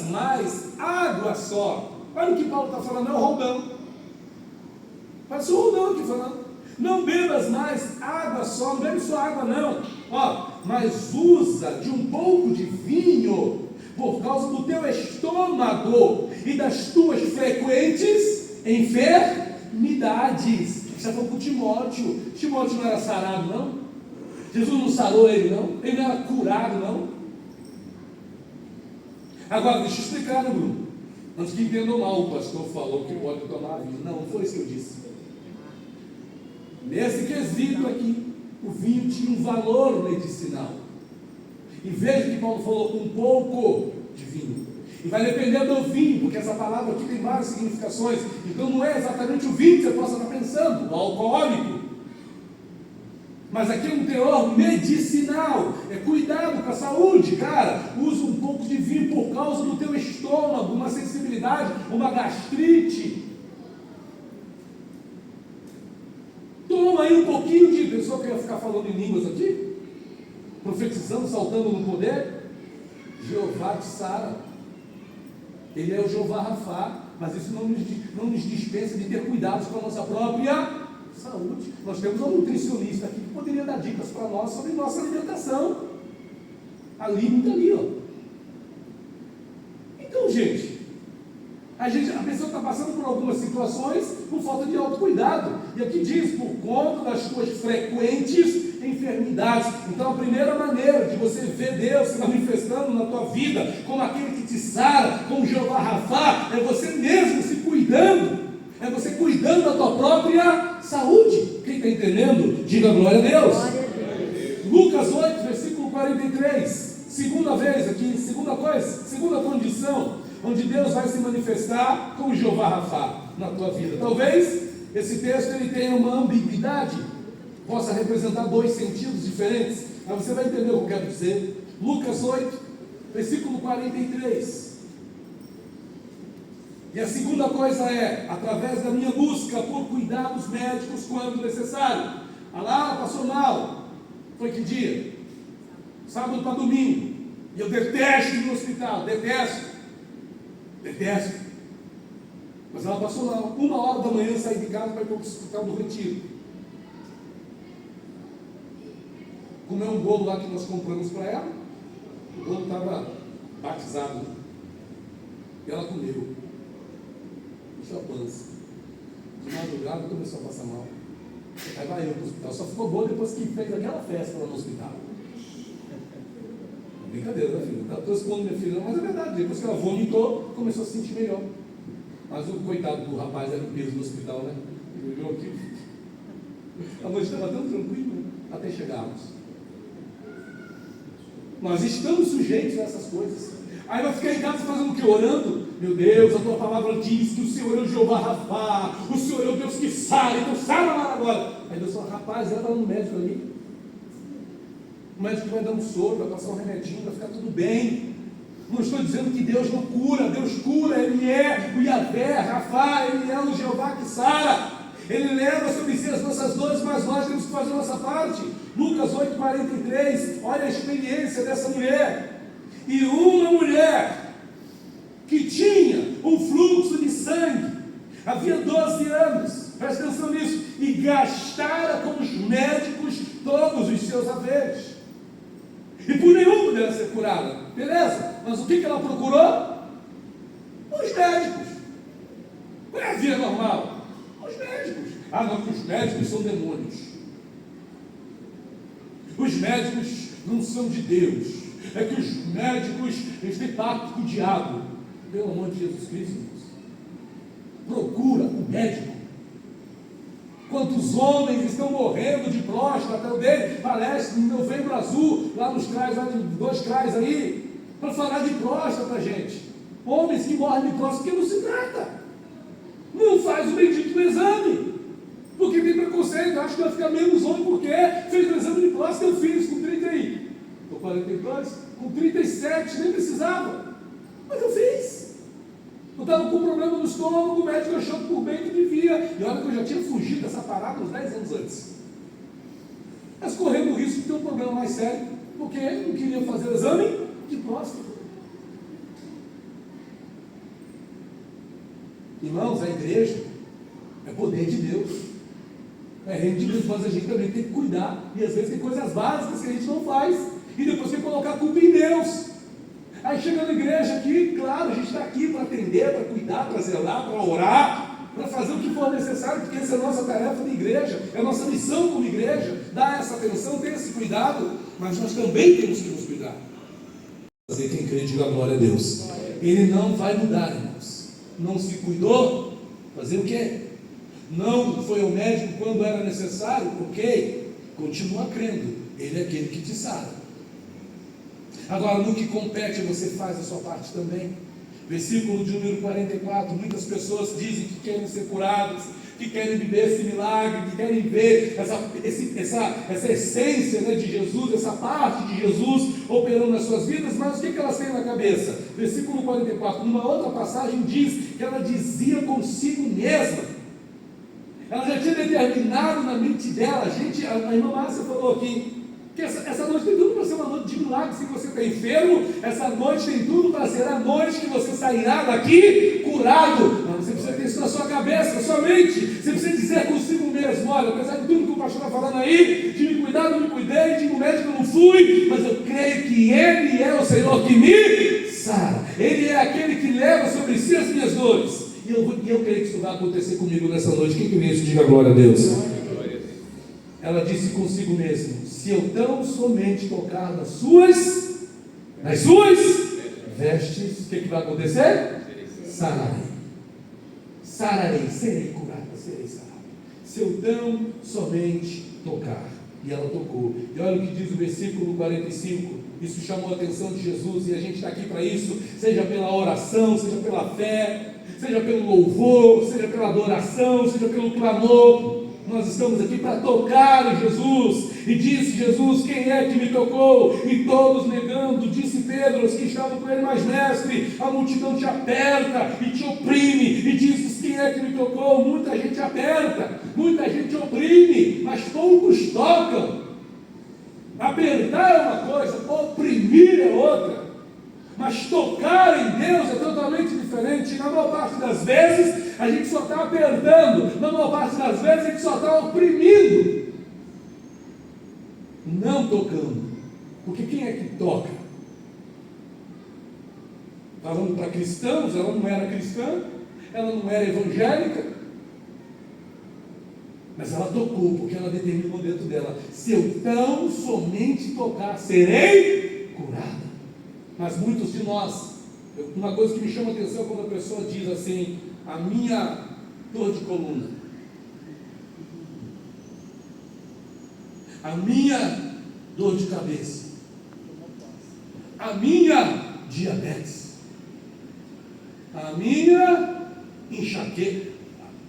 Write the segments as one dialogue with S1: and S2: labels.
S1: bebas mais água só. Olha o que Paulo está falando, é o Roldão. Parece o Roldão aqui falando. Não bebas mais água só, não bebe só água não. Ó, mas usa de um pouco de vinho por causa do teu estômago e das tuas frequentes enfermidades. Já falou com Timóteo. Timóteo não era sarado, não? Jesus não sarou ele, não? Ele não era curado, não? Agora, deixa eu explicar, né, Bruno? Antes que entendam mal, o pastor falou que pode tomar vinho. Não foi isso que eu disse. Nesse quesito aqui, o vinho tinha um valor medicinal. E veja que Paulo falou com um pouco de vinho. E vai depender do vinho, porque essa palavra aqui tem várias significações. Então não é exatamente o vinho que você possa estar pensando, o alcoólico. Mas aqui é um teor medicinal. É cuidado com a saúde, cara. Usa um pouco de vinho por causa do teu estômago, uma sensibilidade, uma gastrite. Toma aí um pouquinho de... Pessoa que ia ficar falando em línguas aqui? Profetizando, saltando no poder? Jeová te sara. Ele é o Jeová Rafá. Mas isso não nos dispensa de ter cuidados com a nossa própria saúde. Nós temos um nutricionista aqui que poderia dar dicas para nós sobre nossa alimentação. Ali, muito ali, ó. Então, gente, a pessoa está passando por algumas situações por falta de autocuidado. E aqui diz, por conta das suas frequentes enfermidades. Então, a primeira maneira de você ver Deus se manifestando na tua vida como aquele que te sara, como Jeová Rafá, é você mesmo se cuidando. É você cuidando da tua própria saúde. Quem está entendendo? Diga glória a Deus.
S2: Glória a Deus.
S1: Lucas 8, versículo 43. Segunda vez aqui, segunda coisa, segunda condição, onde Deus vai se manifestar como Jeová Rafá na tua vida. Talvez esse texto ele tenha uma ambiguidade, possa representar dois sentidos diferentes, mas você vai entender o que eu quero dizer. Lucas 8, versículo 43. E a segunda coisa é, através da minha busca por cuidados médicos quando necessário. Ah lá, passou mal. Foi que dia? Sábado para domingo. E eu detesto ir no hospital, detesto. Mas ela passou lá, 1h da manhã, saí de casa para ir para o hospital do Retiro. Comeu um bolo lá que nós compramos para ela. O bolo estava batizado, né? E ela comeu. Encheu a pança. De madrugada começou a passar mal. Aí vai eu para o hospital. Só ficou boa depois que fez aquela festa lá no hospital. Brincadeira, né, filho? Não estou expondo minha filha, mas é verdade. Depois que ela vomitou, começou a se sentir melhor. Mas o coitado do rapaz era o peso do hospital, né? Ele olhou aqui. A noite estava tão tranquila, né? Até chegarmos. Nós estamos sujeitos a essas coisas. Aí vai ficar em casa fazendo o que? Orando? Meu Deus, a tua palavra diz que o Senhor é o Jeová Rafá, o Senhor é o Deus que sara, então sara lá agora. Aí Deus fala, rapaz, ela está no médico ali. O médico vai dar um soro, vai passar um remedinho, vai ficar tudo bem. Não estou dizendo que Deus não cura, Deus cura, Ele é o Yahvé, Rafá, Ele é o Jeová que sara. Ele leva sobre si as nossas dores, mas nós temos que fazer a nossa parte. Lucas 8,43, olha a experiência dessa mulher. E uma mulher que tinha um fluxo de sangue, havia 12 anos, presta atenção nisso, e gastara com os médicos todos os seus haveres. E por nenhum poderia ser curada, beleza? Mas o que ela procurou? Os médicos. Não é a via normal. Os médicos. Ah, não, que os médicos são demônios. Os médicos não são de Deus. É que os médicos, eles têm pacto com o diabo. Pelo amor de Jesus Cristo, irmãos. Procura o médico. Quantos homens estão morrendo de próstata? Eu dei palestra no Novembro Azul, lá nos CRAs, lá de 2 CRAs aí, para falar de próstata, gente. Homens que morrem de próstata, porque não se trata. Não faz o bendito exame. Porque tem preconceito, acho que vai ficar menos homem porque fez o exame de próstata. Eu fiz com 30 aí. Estou 42, com 37, nem precisava. Mas eu fiz. Eu estava com um problema no estômago, o médico achou que por bem que devia. E olha que eu já tinha fugido dessa parada uns 10 anos antes. Mas correndo o risco de ter um problema mais sério, porque não queria fazer o exame de próstata. Irmãos, a igreja é poder de Deus. É reino de Deus, mas a gente também tem que cuidar. E às vezes tem coisas básicas que a gente não faz. E depois tem que colocar a culpa em Deus. Aí chega na igreja aqui, claro, a gente está aqui para atender, para cuidar, para zelar, para orar, para fazer o que for necessário, porque essa é a nossa tarefa de igreja, é a nossa missão como igreja, dar essa atenção, ter esse cuidado, mas nós também temos que nos cuidar. Fazer quem crê, diga glória a Deus. Ele não vai mudar, irmãos. Não se cuidou, fazer o quê? Não foi ao médico quando era necessário, ok? Continua crendo, Ele é aquele que te sara. Agora, no que compete, você faz a sua parte também. Versículo de número 44, muitas pessoas dizem que querem ser curadas, que querem viver esse milagre, que querem ver essa essência, né, de Jesus, essa parte de Jesus operando nas suas vidas, mas o que elas têm na cabeça? Versículo 44, numa outra passagem diz que ela dizia consigo mesma. Ela já tinha determinado na mente dela, gente, a irmã Márcia falou aqui, que essa noite tem tudo para ser uma noite de milagre. Se você está enfermo, essa noite tem tudo para ser a noite que você sairá daqui curado. Mas você precisa ter isso na sua cabeça, na sua mente. Você precisa dizer consigo mesmo: olha, apesar de tudo que o pastor está falando aí, de me cuidar, não me cuidei, de ir no médico, eu não fui, mas eu creio que Ele é o Senhor que me sara. Ele é aquele que leva sobre si as minhas dores. E eu creio que isso vai acontecer comigo nessa noite. Quem crê nisso, diga glória a Deus. Ela disse consigo mesmo: se eu tão somente tocar nas suas vestes, o que vai acontecer? Sararei, serei curada, serei sarada. Se eu tão somente tocar. E ela tocou. E olha o que diz o versículo 45. Isso chamou a atenção de Jesus, e a gente está aqui para isso, seja pela oração, seja pela fé, seja pelo louvor, seja pela adoração, seja pelo clamor. Nós estamos aqui para tocar em Jesus. E disse Jesus: quem é que me tocou? E todos negando, disse Pedro, os que estavam com ele: mas mestre, a multidão te aperta e te oprime. E disse: quem é que me tocou? Muita gente aperta, muita gente oprime, mas poucos tocam. Apertar é uma coisa, oprimir é outra. Mas tocar em Deus é totalmente diferente. Na maior parte das vezes a gente só está apertando, na maior parte das vezes a gente só está oprimindo, não tocando. Porque quem é que toca? Falando para cristãos, ela não era cristã, ela não era evangélica, mas ela tocou, porque ela determinou dentro dela: se eu tão somente tocar, serei curada. Mas muitos de nós, uma coisa que me chama a atenção quando a pessoa diz assim: a minha dor de coluna, a minha dor de cabeça, a minha diabetes, a minha enxaqueca,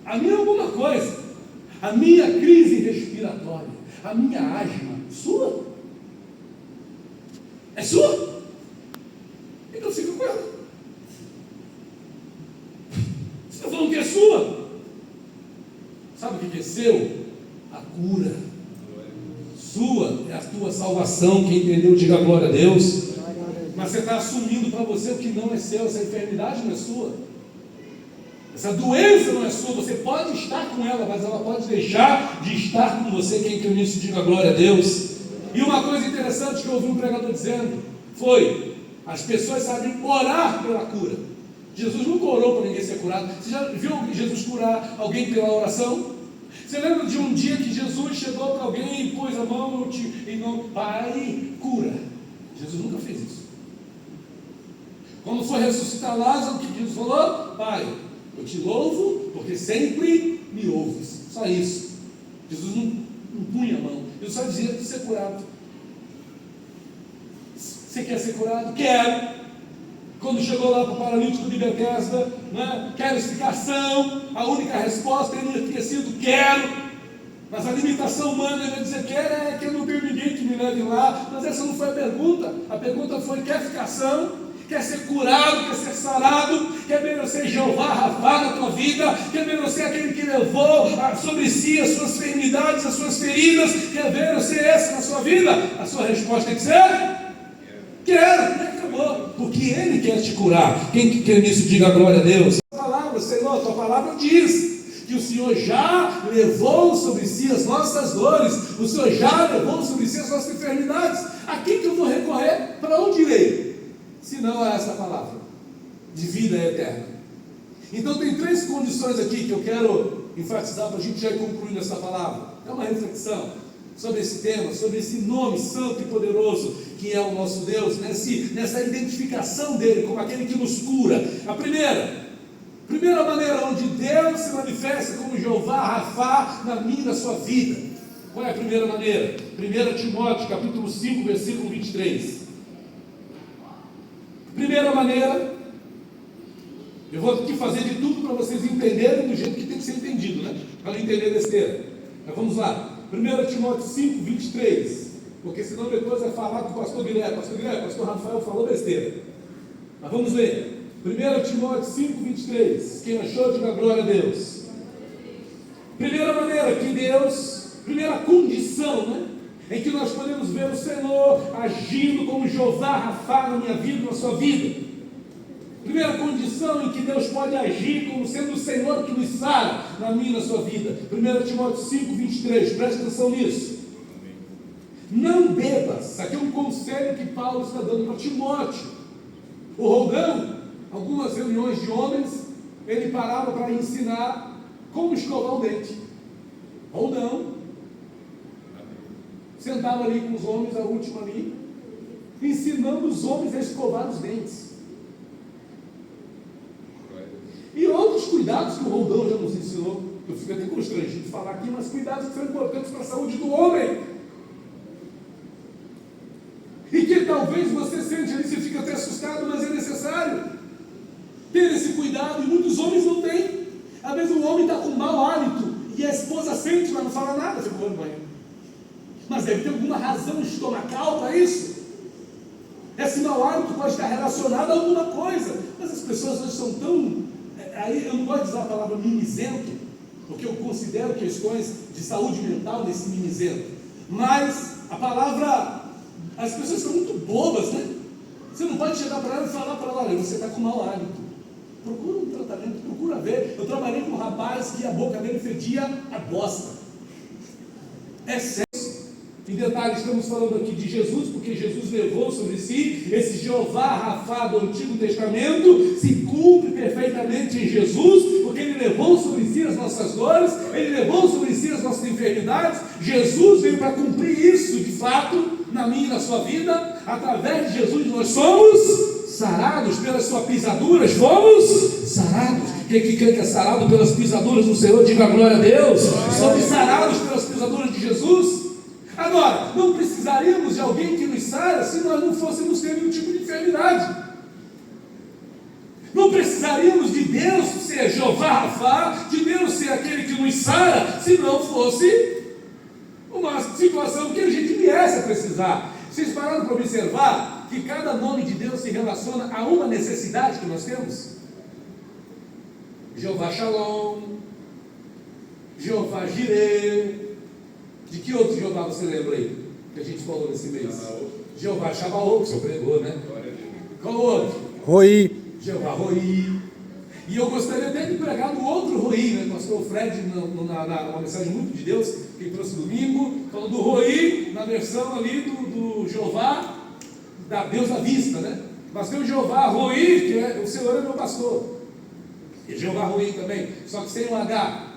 S1: a minha alguma coisa, a minha crise respiratória, a minha asma, sua? É sua? Então fica com ela. Você está falando que é sua? Sabe o que é seu? A cura. Sua é a tua salvação. Quem entendeu, diga glória a Deus. Mas você está assumindo para você o que não é seu. Essa enfermidade não é sua, essa doença não é sua. Você pode estar com ela, mas ela pode deixar de estar com você. Quem crê nisso, diga glória a Deus. E uma coisa interessante que eu ouvi um pregador dizendo foi: as pessoas sabem orar pela cura. Jesus nunca orou para ninguém ser curado. Você já viu Jesus curar alguém pela oração? Você lembra de um dia que Jesus chegou para alguém e pôs a mão em nome: Pai, cura? Jesus nunca fez isso. Quando foi ressuscitar Lázaro, o que Jesus falou? Pai, eu te louvo porque sempre me ouves. Só isso. Jesus não punha a mão. Jesus só dizia de ser curado. Você quer ser curado? Quero. Quando chegou lá para o paralítico de Betesda, né? Quero explicação. A única resposta ele tinha sido: quero. Mas a limitação humana, ele vai dizer: quero, que eu não tenho ninguém que me leve lá. Mas essa não foi a pergunta. A pergunta foi: quer ficação? Quer ser curado? Quer ser sarado? Quer ver você Jeová Rafá na tua vida? Quer ver você aquele que levou sobre si as suas enfermidades, as suas feridas? Quer ver você esse na sua vida? A sua resposta tem que ser: quero. Acabou. Porque Ele quer te curar. Quem quer nisso, diga glória a Deus. A palavra, Senhor, a tua palavra palavra diz que o Senhor já levou sobre si as nossas dores, o Senhor já levou sobre si as nossas enfermidades. A quem que eu vou recorrer? Para onde irei? Se não a essa palavra de vida eterna. Então tem 3 condições aqui que eu quero enfatizar para a gente já ir concluindo essa palavra. É uma reflexão sobre esse tema, sobre esse nome santo e poderoso que é o nosso Deus, nessa identificação dele como aquele que nos cura. A primeira maneira onde Deus se manifesta como Jeová Rafá na minha e na sua vida. Qual é a primeira maneira? 1 Timóteo capítulo 5 versículo 23. Primeira maneira, eu vou aqui fazer de tudo para vocês entenderem do jeito que tem que ser entendido, né? Para não entender besteira. Mas vamos lá, 1 Timóteo 5, 23, porque senão depois vai falar com o pastor Guilherme, pastor Rafael falou besteira. Mas vamos ler, 1 Timóteo 5, 23, quem achou, diga glória a Deus. Primeira maneira que Deus, primeira condição, né? Em que nós podemos ver o Senhor agindo como Jeová Rafá na minha vida, na sua vida. Primeira condição em que Deus pode agir como sendo o Senhor que nos sara na minha e na sua vida. 1 Timóteo 5, 23, preste atenção nisso. Não bebas, aqui é um conselho que Paulo está dando para Timóteo. O Roldão, algumas reuniões de homens, ele parava para ensinar como escovar o dente. Roldão, sentava ali com os homens, a última ali, ensinando os homens a escovar os dentes. E outros cuidados que o Roldão já nos ensinou, eu fico até constrangido de falar aqui, mas cuidados que são importantes para a saúde do homem. E que talvez você sente ali, você fica até assustado, mas é necessário ter esse cuidado, e muitos homens não têm. Às vezes o homem está com mau hálito, e a esposa sente, mas não fala nada, fica no banho. Mas deve ter alguma razão estomacal para isso. Esse mau hálito pode estar relacionado a alguma coisa, mas as pessoas hoje são tão... Aí eu não gosto de usar a palavra mimizento, porque eu considero questões de saúde mental nesse mimizento. Mas a palavra... As pessoas são muito bobas, né? Você não pode chegar para ela e falar para ela: olha, você está com mau hálito. Procura um tratamento, procura ver. Eu trabalhei com um rapaz que a boca dele fedia a bosta. É sério. Em detalhe, estamos falando aqui de Jesus, porque Jesus levou sobre si esse Jeová Rafá do Antigo Testamento, se cumpre perfeitamente em Jesus, porque Ele levou sobre si as nossas dores, Ele levou sobre si as nossas enfermidades. Jesus veio para cumprir isso de fato na minha e na sua vida. Através de Jesus nós somos sarados, pelas suas pisaduras fomos sarados. Quem que crê que é sarado pelas pisaduras do Senhor, diga glória a Deus. Somos sarados pelas pisaduras de Jesus. Agora, não precisaríamos de alguém que nos sara se nós não fôssemos ter nenhum tipo de enfermidade. Não precisaríamos de Deus ser Jeová Rafá, de Deus ser aquele que nos sara, se não fosse uma situação que a gente viesse a precisar. Vocês pararam para observar que cada nome de Deus se relaciona a uma necessidade que nós temos? Jeová Shalom, Jeová Jireh. De que outro Jeová você lembra aí? Que a gente falou nesse mês? Jeová Shabaoth, que o senhor pregou, né? Qual outro?
S2: Roi.
S1: Jeová Roi. E eu gostaria até de pregar no outro Roi, né? O pastor Fred, numa mensagem muito de Deus, que ele trouxe domingo, falando do Roi, na versão ali do Jeová, da Deus à vista, né? Mas tem o Jeová Roi, que é o Senhor é meu pastor. E Jeová Roi também, só que sem um H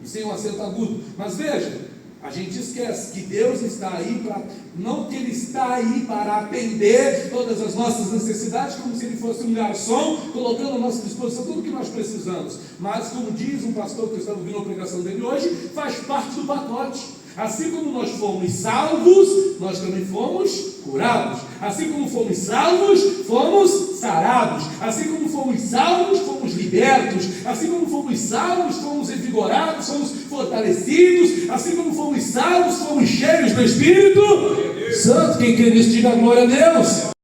S1: e sem um acento agudo. Mas veja, a gente esquece que Deus está aí para, não que Ele está aí para atender todas as nossas necessidades, como se Ele fosse um garçom, colocando à nossa disposição tudo o que nós precisamos. Mas, como diz um pastor que eu estava ouvindo a pregação dele hoje, faz parte do pacote. Assim como nós fomos salvos, nós também fomos curados. Assim como fomos salvos, fomos sarados. Assim como fomos salvos, fomos libertos. Assim como fomos salvos, fomos revigorados, fomos fortalecidos. Assim como fomos salvos, fomos cheios do Espírito Santo. Quem crê nisso, diga glória a Deus.